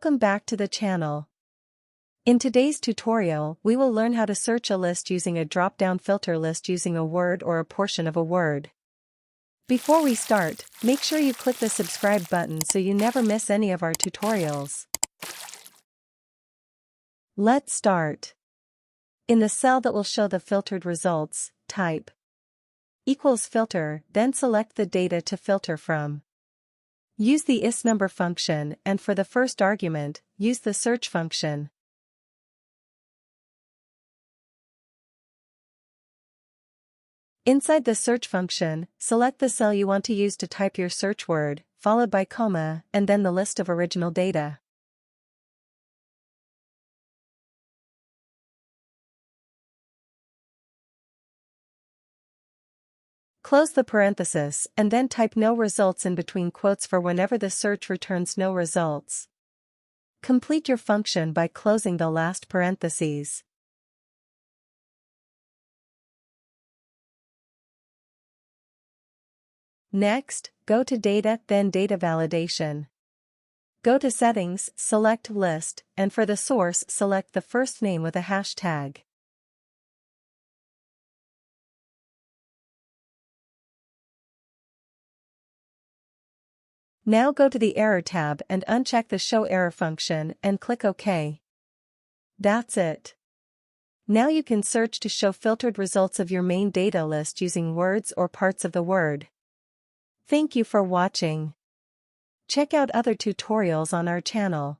Welcome back to the channel. In today's tutorial, we will learn how to search a list using a drop-down filter list using a word or a portion of a word. Before we start, make sure you click the subscribe button so you never miss any of our tutorials. Let's start. In the cell that will show the filtered results, type equals filter, then select the data to filter from. Use the isNumber function, and for the first argument, use the search function. Inside the search function, select the cell you want to use to type your search word, followed by comma, and then the list of original data. Close the parenthesis and then type no results in between quotes for whenever the search returns no results. Complete your function by closing the last parentheses. Next, go to Data, then Data Validation. Go to Settings, select List, and for the source select the first name with a hashtag. Now go to the Error tab and uncheck the Show Error function and click OK. That's it. Now you can search to show filtered results of your main data list using words or parts of the word. Thank you for watching. Check out other tutorials on our channel.